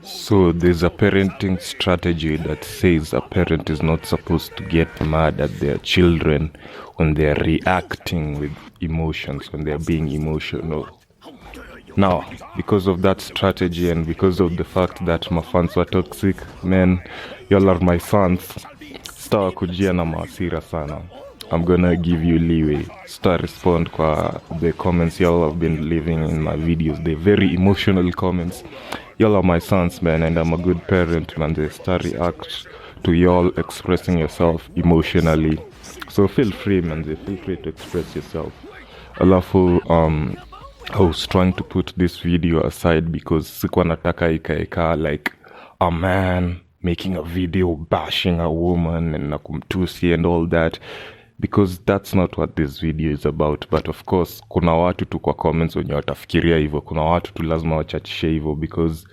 So there's a parenting strategy that says a parent is not supposed to get mad at their children when they're reacting with emotions, when they're being emotional. Now, because of that strategy and because of the fact that my fans were toxic, man, y'all are my fans. Star kujia na maasira sana. I'm gonna give you leeway. Star respond kwa the comments y'all have been leaving in my videos. They're very emotional comments. Y'all are my sons, man, and I'm a good parent, man. They star react to y'all expressing yourself emotionally. So feel free, man. Feel free to express yourself. Alafu, I was trying to put this video aside because sikuwa nataka ikaeka like a man making a video bashing a woman and nakumtusi and all that, because that's not what this video is about. But of course kuna watu tu kwa comments wenye watafikiria hivyo, kuna watu tu lazima wachachishe hivyo because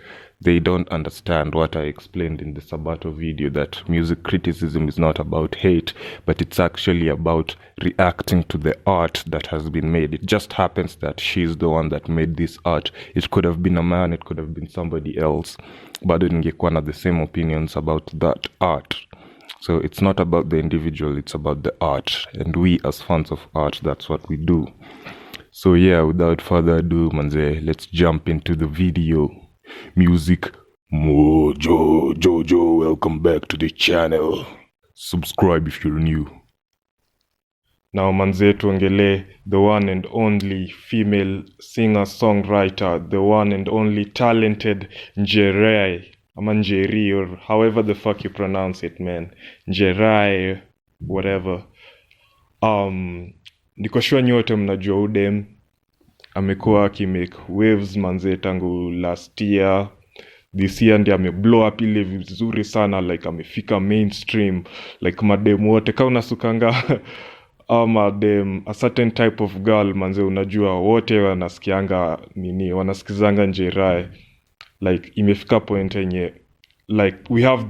they don't understand what I explained in the Sabato video, that music criticism is not about hate, but it's actually about reacting to the art that has been made. It just happens that she's the one that made this art. It could have been a man, it could have been somebody else, but ningekuwa na the same opinions about that art. So it's not about the individual, it's about the art. And we as fans of art, that's what we do. So yeah, without further ado, manze, let's jump into the video. Music Mojo Jojo, welcome back to the channel. Subscribe if you're new. Now manze, tuongele the one and only female singer-songwriter, the one and only talented NJERAE, ama NJERAE, or however the fuck you pronounce it, man. NJERAE, whatever. Niko sure nyote mnajua udem amekuwa akimake waves manze tangu last year. This year ndiye ameblow up ile vizuri sana, like amefika mainstream, like madem wote kama unasukanga madem a certain type of girl manze, unajua wote wanasikianga nini, wanasikizanga NJERAE. Like imefika point yenye like we have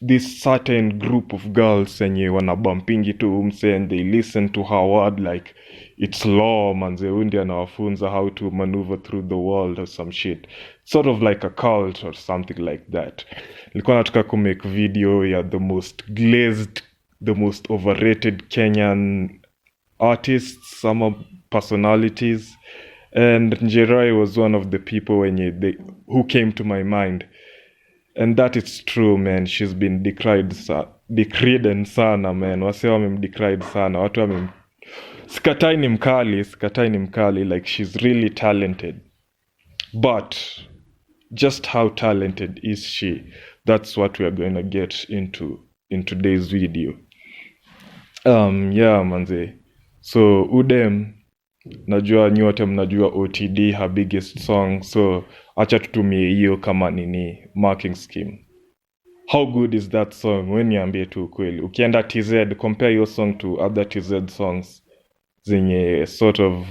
this certain group of girls yenye wanabumpingi tu umse and they listen to her word like it's law manze. Undi anawafunza how to maneuver through the world or some shit, sort of like a cult or something like that. Nilikuwa nataka kumake video ya the most glazed, the most overrated Kenyan artists, some personalities, and NJERAE was one of the people who came to my mind. And that is true, man. She's been decried sana, man. Wase wamemdecried sana. Watu wamem Sikatai ni mkali, like she's really talented. But just how talented is she? That's what we are going to get into in today's video. Yeah, manze. So udem, najua nyote mnajua OTD, her biggest song. So acha tutumie hiyo kama nini marking scheme. How good is that song? When niambie tu ukweli. Ukienda TZ, compare your song to other TZ songs zenye sort of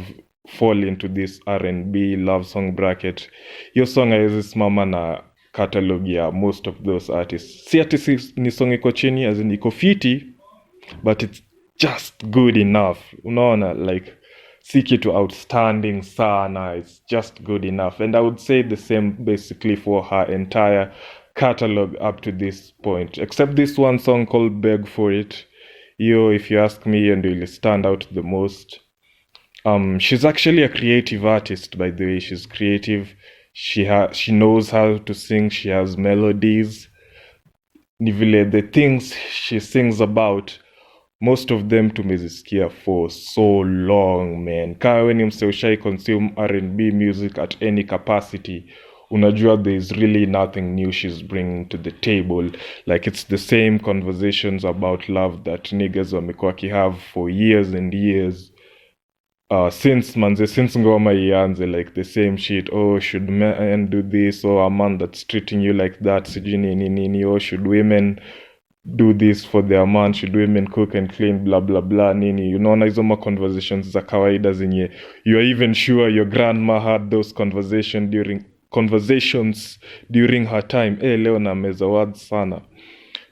fall into this R&B love song bracket. Your song haiwezi simama na catalog ya most of those artists. Si ati ni song iko chini, as in iko fiti, but it's just good enough. Unaona, like si kitu outstanding sana, it's just good enough. And I would say the same basically for her entire catalog up to this point, except this one song called Beg For It. Yo, if you ask me, and will stand out the most. She's actually a creative artist, by the way. She's creative. She knows how to sing. She has melodies. Nivile, the things she sings about, most of them tumezisikia for so long, man. Kama when you say consume R&B music at any capacity, unajua there is really nothing new she's bringing to the table. Like it's the same conversations about love that niggas wamekuwa have for years and years. Since ngoma ianze, like the same shit. Oh, should men do this? Or a man that's treating you like that, sijui nini. Or should women do this for their man? Should women cook and clean, blah blah blah nini? Unaona hizo ma conversations za kawaida zenye you are even sure your grandma had those conversations during her time. Leo na meza words sana.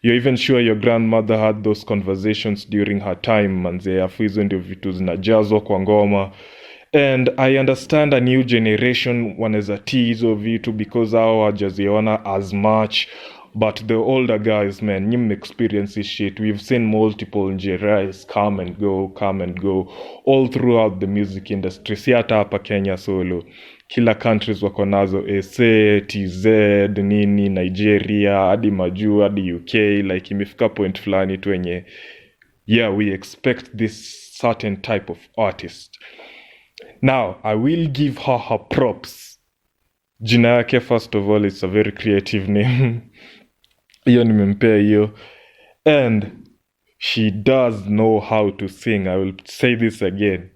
You're even sure your grandmother had those conversations during her time, manze. Afu hizo ndio vitu zinajazwa kwa ngoma. And I understand a new generation wanaweza tea hizo vitu because hao hawajaziona as much, but the older guys, man, nyim experience this shit. We've seen multiple NJERAEs come and go all throughout the music industry. Si hata hapa Kenya solo, kila countries wako nazo, SA, TZ, nini, Nigeria, hadi majuu, hadi UK. Like imefika point fulani tu wenye, yeah, we expect this certain type of artist. Now, I will give her props. Jina yake, first of all, it's a very creative name. Hiyo nimempea hiyo. And she does know how to sing. I will say this again.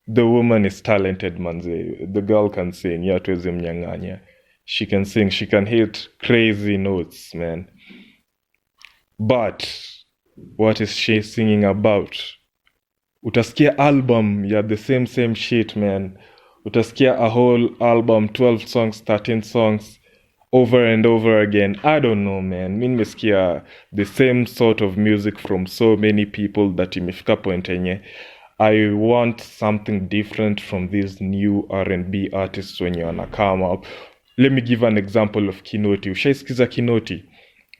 The woman is talented, manze. The girl can sing. Yatuwezi mnyang'anya. She can sing. She can hit crazy notes, man. But what is she singing about? Utasikia album ya the same shit, man. Utasikia a whole album, 12 songs, 13 songs, over and over again. I don't know, man. Mi nimesikia the same sort of music from so many people that imefika point enye I want something different from these new R&B artists wenye wana come up. Let me give an example of Kinoti. Ushaisikiza Kinoti?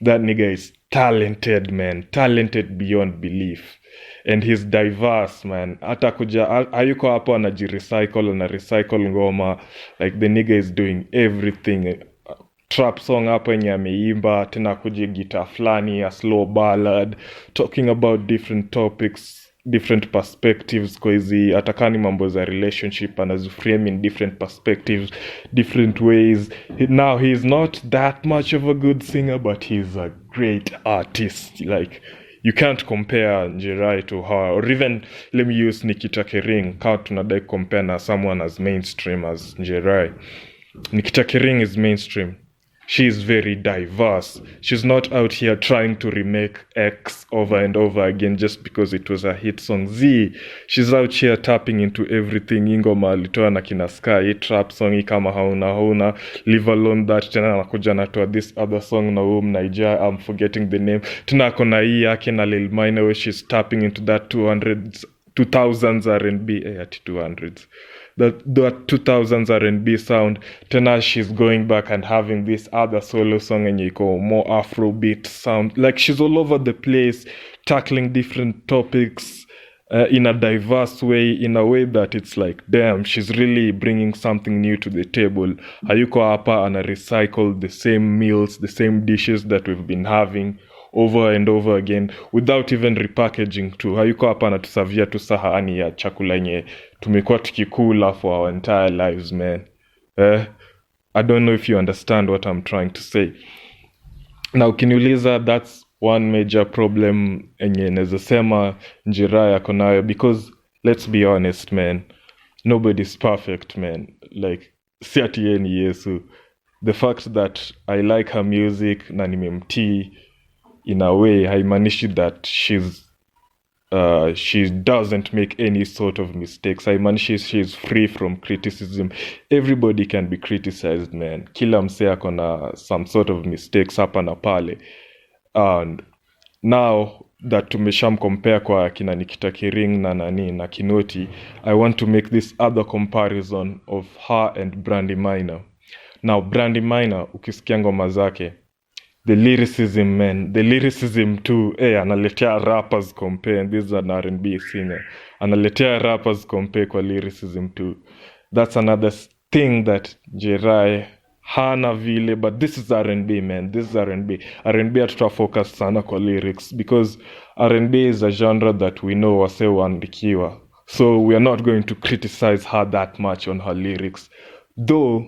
That nigga is talented, man. Talented beyond belief. And he's diverse, man. Hata kuja hayuko hapo anajirecycle, recycle ngoma. Like the nigga is doing everything. Trap song hapo yenye ameimba, tena kuja guitar flani, a slow ballad, talking about different topics, different perspectives, kwa hizi atakani mambo za relationship, anaziframe in different perspectives, different ways. Now he's not that much of a good singer, but he's a great artist. Like, you can't compare NJERAE to her, or even let me use Nikita Kering. Can't tunadai compare na someone as mainstream as NJERAE. Nikita Kering is mainstream. She is very diverse. She's not out here trying to remake X over and over again just because it was a hit song. She's out here tapping into everything. Ingoma alitoa na kina Sky, trap song kama hauna, leave alone that, tena anakuja natoa this other song na Nigeria, I'm forgetting the name. Tena kona hii yake na Lil Minor where she's tapping into that 2000s R&B, at 200s. That 2000s R&B sound. Tena she's going back and having this other solo song and you go more Afrobeat sound. Like she's all over the place, tackling different topics in a diverse way, in a way that it's like, damn, she's really bringing something new to the table. Hayuko hapa ana recycle the same meals, the same dishes that we've been having over and over again without even repackaging too. Hayuko hapa anatusavia tu sahani ya chakula yenye tumekuwa tukikula for our entire lives, man. I don't know if you understand what I'm trying to say. Now ukiniuliza, that's one major problem enye naweza sema NJERAE ako nayo, because let's be honest, man, nobody's perfect, man. Like si ati yeye ni Yesu. The fact that I like her music na nimemtii in a way haimaanishi that she doesn't make any sort of mistakes. Haimaanishi she's free from criticism. Everybody can be criticized, man. Kila msee ako na some sort of mistakes hapa na pale. And now that tumeshamcompare kwa kina Nikita Kering na Kinoti, I want to make this other comparison of her and Brandy Minor. Now Brandy Minor, ukisikia ngoma zake, the lyricism, man, the lyricism too. Analetea rappers compare, and this is an R&B singer. Analetea rappers compare kwa lyricism too. That's another thing that NJERAE hana vile, but this is R&B, man. This is R&B. R&B hatuta focus sana kwa lyrics, because R&B is a genre that we know wase waandikiwa. So we are not going to criticize her that much on her lyrics. Though,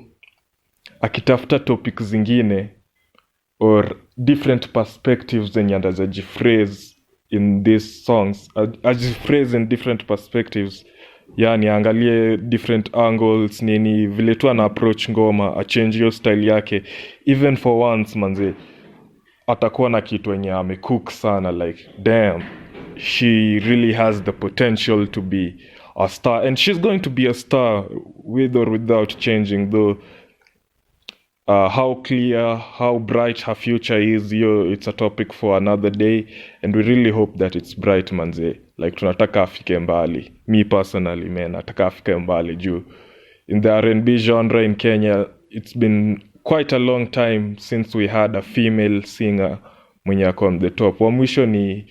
akitafuta topics zingine, or different perspectives zenye andazajiphrase in these songs, ajiphrase in different perspectives, yani angalie different angles, nini, vile tu ana approach ngoma, achange your style yake. Even for once, manze, atakuwa na kitu yenye amecook sana, like, damn, she really has the potential to be a star, and she's going to be a star with or without changing, though. How clear, how bright her future is, it's a topic for another day, and we really hope that it's bright manze. Like tunataka afike mbali. Me personally, man, nataka afike mbali juu. In the R&B genre in Kenya, it's been quite a long time since we had a female singer mwenye ako on the top. Wa mwisho ni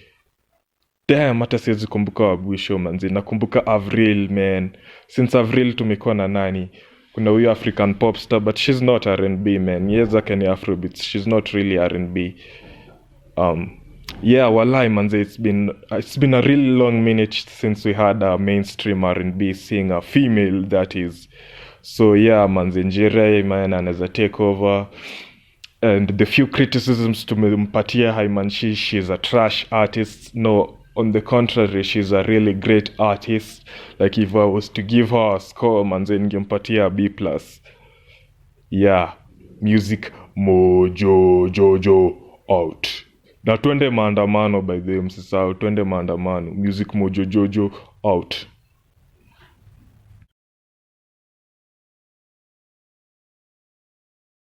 damn, hata siwezi kumbuka wa mwisho manzi. Nakumbuka Avril, man. Since Avril tumekuwa na nani? Kuna huyo African pop star, but she's not R&B, man. Yes, zake ni Afrobeats. She's not really R&B. Yeah, walai manze, it's been a really long minute since we had a mainstream R&B singer, female that is. So yeah, manze, NJERAE man anaweza take over. And the few criticisms tumempatia haimanshi she's a trash artist. No, on the contrary, she's a really great artist. Like if I was to give her a score, manze, ningempatia B+. Yeah, music mojo jojo out. Na twende maandamano by the way, msisahau twende maandamano. Music mojo jojo out.